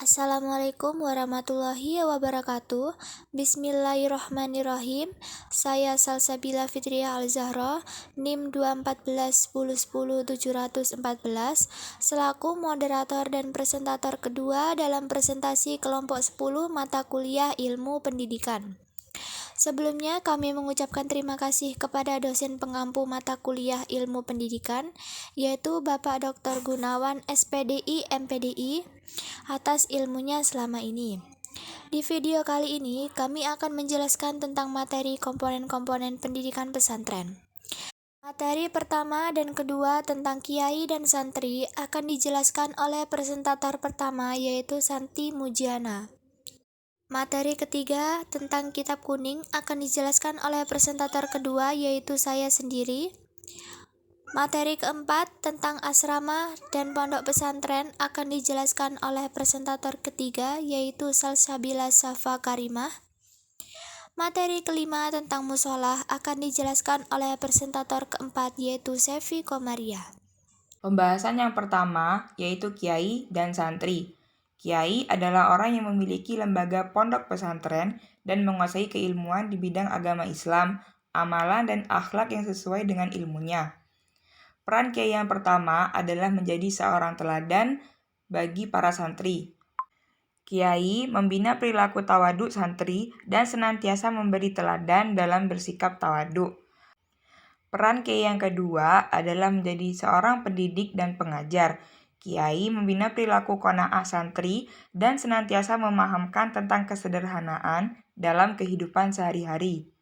Assalamualaikum warahmatullahi wabarakatuh. Bismillahirrahmanirrahim. Saya Salsabila Fitriah Al-Zahra, NIM 21410100714, selaku moderator dan presentator kedua dalam presentasi kelompok 10 mata kuliah Ilmu Pendidikan. Sebelumnya kami mengucapkan terima kasih kepada dosen pengampu mata kuliah Ilmu Pendidikan, yaitu Bapak Dr. Gunawan SPDI MPDI, atas ilmunya selama ini. Di video kali ini, kami akan menjelaskan tentang materi komponen-komponen pendidikan pesantren. Materi pertama dan kedua tentang kiai dan santri akan dijelaskan oleh presentator pertama, yaitu Santi Mujiana. Materi ketiga tentang kitab kuning akan dijelaskan oleh presentator kedua, yaitu saya sendiri. Materi keempat tentang asrama dan pondok pesantren akan dijelaskan oleh presentator ketiga, yaitu Salsabila Safa Karimah. Materi kelima tentang musolah akan dijelaskan oleh presentator keempat, yaitu Sevi Komaria. Pembahasan yang pertama yaitu kiai dan santri. Kiai adalah orang yang memiliki lembaga pondok pesantren dan menguasai keilmuan di bidang agama Islam, amalan dan akhlak yang sesuai dengan ilmunya. Peran kiai yang pertama adalah menjadi seorang teladan bagi para santri. Kiai membina perilaku tawaduk santri dan senantiasa memberi teladan dalam bersikap tawaduk. Peran kiai yang kedua adalah menjadi seorang pendidik dan pengajar. Kiai membina perilaku qanaah santri dan senantiasa memahamkan tentang kesederhanaan dalam kehidupan sehari-hari.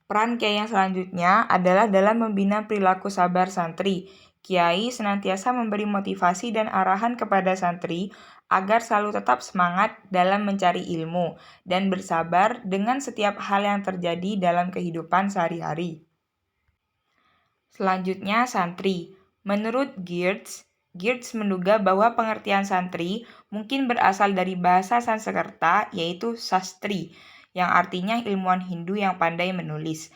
Peran kiai yang selanjutnya adalah dalam membina perilaku sabar santri. Kiai senantiasa memberi motivasi dan arahan kepada santri agar selalu tetap semangat dalam mencari ilmu dan bersabar dengan setiap hal yang terjadi dalam kehidupan sehari-hari. Selanjutnya, santri. Menurut Geertz menduga bahwa pengertian santri mungkin berasal dari bahasa Sanskerta, yaitu sastri, yang artinya ilmuwan Hindu yang pandai menulis,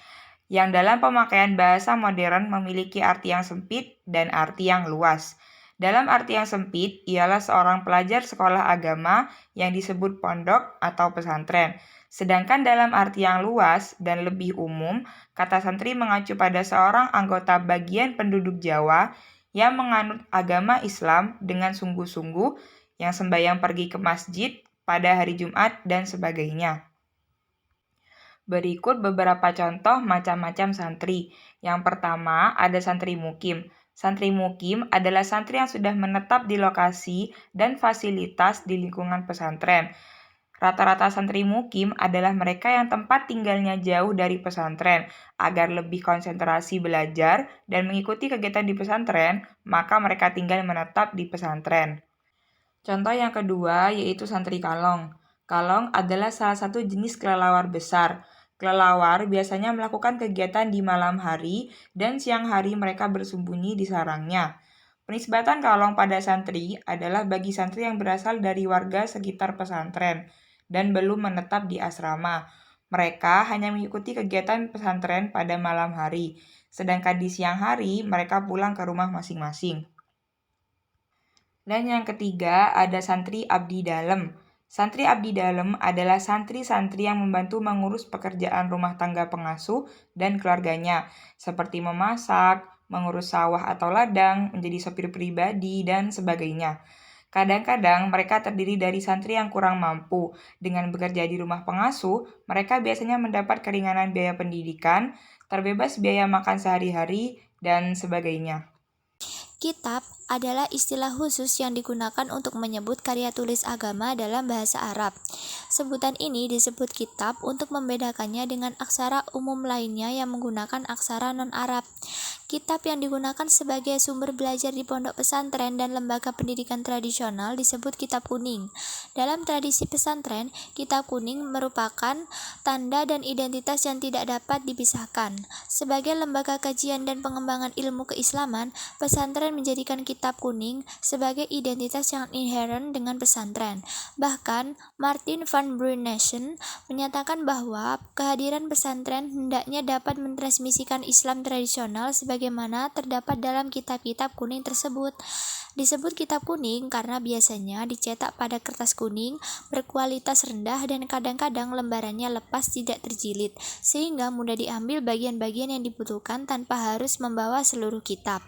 yang dalam pemakaian bahasa modern memiliki arti yang sempit dan arti yang luas. Dalam arti yang sempit, ialah seorang pelajar sekolah agama yang disebut pondok atau pesantren. Sedangkan dalam arti yang luas dan lebih umum, kata santri mengacu pada seorang anggota bagian penduduk Jawa yang menganut agama Islam dengan sungguh-sungguh, yang sembahyang pergi ke masjid pada hari Jumat dan sebagainya. Berikut beberapa contoh macam-macam santri. Yang pertama, ada santri mukim. Santri mukim adalah santri yang sudah menetap di lokasi dan fasilitas di lingkungan pesantren. Rata-rata santri mukim adalah mereka yang tempat tinggalnya jauh dari pesantren. Agar lebih konsentrasi belajar dan mengikuti kegiatan di pesantren, maka mereka tinggal menetap di pesantren. Contoh yang kedua yaitu santri kalong. Kalong adalah salah satu jenis kelelawar besar. Kelelawar biasanya melakukan kegiatan di malam hari dan siang hari mereka bersembunyi di sarangnya. Penisbatan kalong pada santri adalah bagi santri yang berasal dari warga sekitar pesantren dan belum menetap di asrama. Mereka hanya mengikuti kegiatan pesantren pada malam hari, sedangkan di siang hari mereka pulang ke rumah masing-masing. Dan yang ketiga ada santri abdi dalem. Santri abdi dalem adalah santri-santri yang membantu mengurus pekerjaan rumah tangga pengasuh dan keluarganya, seperti memasak, mengurus sawah atau ladang, menjadi sopir pribadi, dan sebagainya. Kadang-kadang mereka terdiri dari santri yang kurang mampu. Dengan bekerja di rumah pengasuh, mereka biasanya mendapat keringanan biaya pendidikan, terbebas biaya makan sehari-hari, dan sebagainya. Kitab adalah istilah khusus yang digunakan untuk menyebut karya tulis agama dalam bahasa Arab. Sebutan ini disebut kitab untuk membedakannya dengan aksara umum lainnya yang menggunakan aksara non-Arab. Kitab yang digunakan sebagai sumber belajar di pondok pesantren dan lembaga pendidikan tradisional disebut kitab kuning. Dalam tradisi pesantren, kitab kuning merupakan tanda dan identitas yang tidak dapat dipisahkan. Sebagai lembaga kajian dan pengembangan ilmu keislaman, pesantren menjadikan kitab kuning sebagai identitas yang inheren dengan pesantren. Bahkan, Martin van Bruynesen menyatakan bahwa kehadiran pesantren hendaknya dapat mentransmisikan Islam tradisional sebagaimana terdapat dalam kitab-kitab kuning tersebut. Disebut kitab kuning karena biasanya dicetak pada kertas kuning, berkualitas rendah dan kadang-kadang lembarannya lepas tidak terjilid, sehingga mudah diambil bagian-bagian yang dibutuhkan tanpa harus membawa seluruh kitab.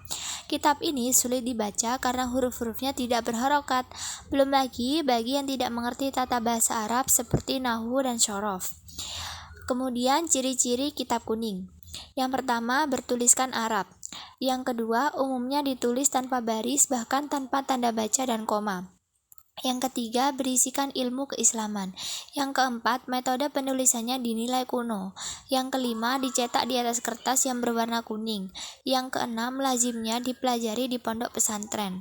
Kitab ini sulit dibaca karena huruf-hurufnya tidak berharokat, belum lagi bagi yang tidak mengerti tata bahasa Arab seperti nahwu dan syorof. Kemudian ciri-ciri kitab kuning. Yang pertama, bertuliskan Arab. Yang kedua, umumnya ditulis tanpa baris bahkan tanpa tanda baca dan koma. Yang ketiga, berisikan ilmu keislaman. Yang keempat, metode penulisannya dinilai kuno. Yang kelima, dicetak di atas kertas yang berwarna kuning. Yang keenam, lazimnya dipelajari di pondok pesantren.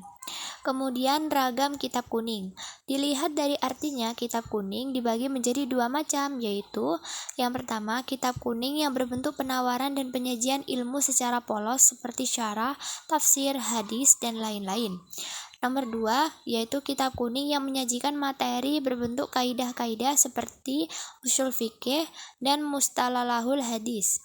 Kemudian ragam kitab kuning. Dilihat dari artinya, kitab kuning dibagi menjadi dua macam, yaitu yang pertama, kitab kuning yang berbentuk penawaran dan penyajian ilmu secara polos seperti syarah, tafsir, hadis, dan lain-lain. Nomor 2, yaitu kitab kuning yang menyajikan materi berbentuk kaidah-kaidah seperti usul fikih dan mustalahul hadis.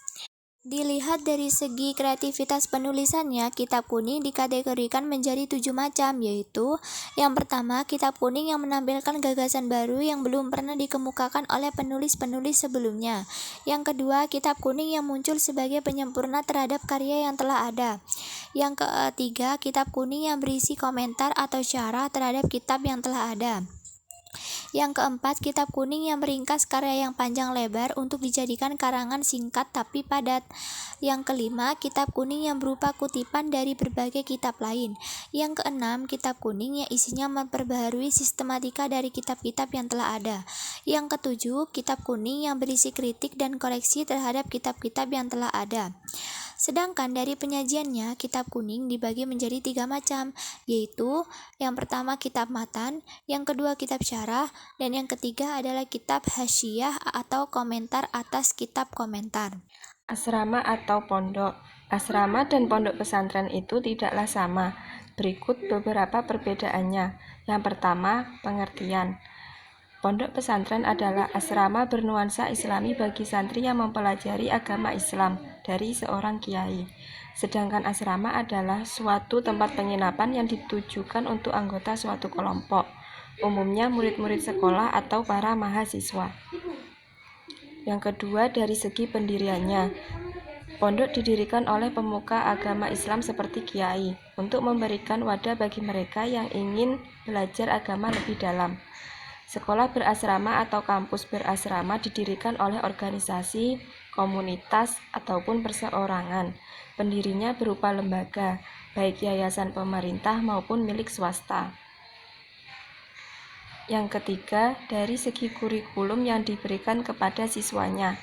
Dilihat dari segi kreativitas penulisannya, kitab kuning dikategorikan menjadi 7 macam, yaitu yang pertama, kitab kuning yang menampilkan gagasan baru yang belum pernah dikemukakan oleh penulis-penulis sebelumnya. Yang kedua, kitab kuning yang muncul sebagai penyempurna terhadap karya yang telah ada. Yang ketiga, kitab kuning yang berisi komentar atau syarah terhadap kitab yang telah ada. Yang keempat, kitab kuning yang meringkas karya yang panjang lebar untuk dijadikan karangan singkat tapi padat. Yang kelima, kitab kuning yang berupa kutipan dari berbagai kitab lain. Yang keenam, kitab kuning yang isinya memperbaharui sistematika dari kitab-kitab yang telah ada. Yang ketujuh, kitab kuning yang berisi kritik dan koreksi terhadap kitab-kitab yang telah ada. Sedangkan dari penyajiannya, kitab kuning dibagi menjadi 3 macam, yaitu yang pertama kitab matan, yang kedua kitab syarah, dan yang ketiga adalah kitab hasyiyah atau komentar atas kitab komentar. Asrama atau pondok. Asrama dan pondok pesantren itu tidaklah sama. Berikut beberapa perbedaannya. Yang pertama, pengertian. Pondok pesantren adalah asrama bernuansa Islami bagi santri yang mempelajari agama Islam dari seorang kiai. Sedangkan asrama adalah suatu tempat penginapan yang ditujukan untuk anggota suatu kelompok, umumnya murid-murid sekolah atau para mahasiswa. Yang kedua, dari segi pendiriannya. Pondok didirikan oleh pemuka agama Islam seperti kiai untuk memberikan wadah bagi mereka yang ingin belajar agama lebih dalam. Sekolah berasrama atau kampus berasrama didirikan oleh organisasi, komunitas, ataupun perseorangan. Pendirinya berupa lembaga, baik yayasan pemerintah maupun milik swasta. Yang ketiga, dari segi kurikulum yang diberikan kepada siswanya.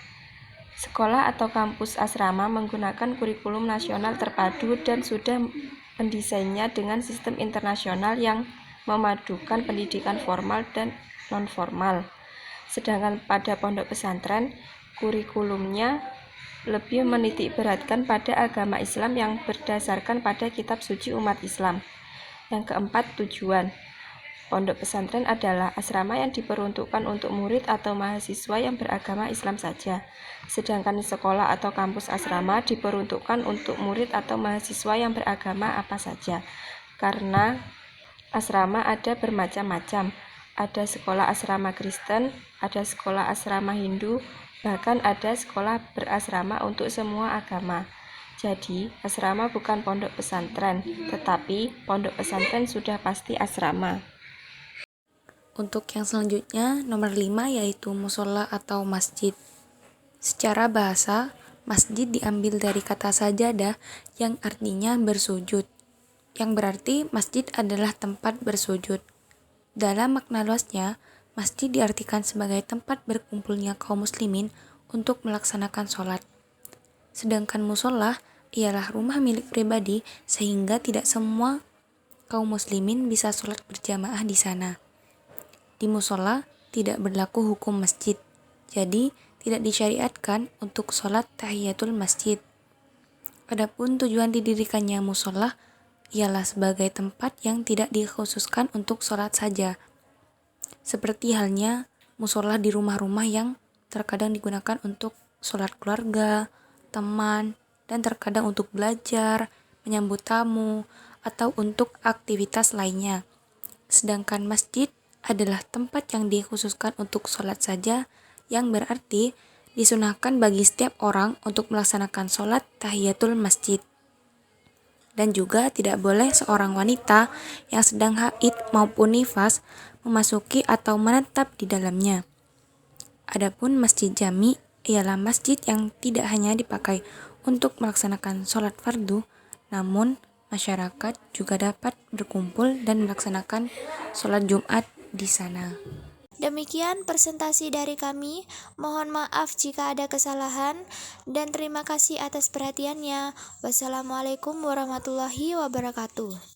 Sekolah atau kampus asrama menggunakan kurikulum nasional terpadu dan sudah mendesainnya dengan sistem internasional yang memadukan pendidikan formal dan non-formal. Sedangkan pada pondok pesantren, kurikulumnya lebih menitik beratkan pada agama Islam yang berdasarkan pada kitab suci umat Islam. Yang keempat, tujuan. Pondok pesantren adalah asrama yang diperuntukkan untuk murid atau mahasiswa yang beragama Islam saja. Sedangkan sekolah atau kampus asrama diperuntukkan untuk murid atau mahasiswa yang beragama apa saja. Karena asrama ada bermacam-macam. Ada sekolah asrama Kristen, ada sekolah asrama Hindu, bahkan ada sekolah berasrama untuk semua agama. Jadi, asrama bukan pondok pesantren, tetapi pondok pesantren sudah pasti asrama. Untuk yang selanjutnya, nomor 5 yaitu musola atau masjid. Secara bahasa, masjid diambil dari kata sajadah yang artinya bersujud, yang berarti masjid adalah tempat bersujud. Dalam makna luasnya, masjid diartikan sebagai tempat berkumpulnya kaum muslimin untuk melaksanakan sholat. Sedangkan musola ialah rumah milik pribadi sehingga tidak semua kaum muslimin bisa sholat berjamaah di sana. Di musola tidak berlaku hukum masjid, jadi tidak disyariatkan untuk sholat tahiyatul masjid. Adapun tujuan didirikannya musola ialah sebagai tempat yang tidak dikhususkan untuk sholat saja, seperti halnya musola di rumah-rumah yang terkadang digunakan untuk sholat keluarga, teman, dan terkadang untuk belajar, menyambut tamu, atau untuk aktivitas lainnya. Sedangkan masjid adalah tempat yang dikhususkan untuk sholat saja, yang berarti disunahkan bagi setiap orang untuk melaksanakan sholat tahiyatul masjid. Dan juga tidak boleh seorang wanita yang sedang haid maupun nifas memasuki atau menetap di dalamnya. Adapun masjid jami ialah masjid yang tidak hanya dipakai untuk melaksanakan sholat fardu, namun masyarakat juga dapat berkumpul dan melaksanakan sholat Jumat di sana. Demikian presentasi dari kami. Mohon maaf jika ada kesalahan dan terima kasih atas perhatiannya. Wassalamualaikum warahmatullahi wabarakatuh.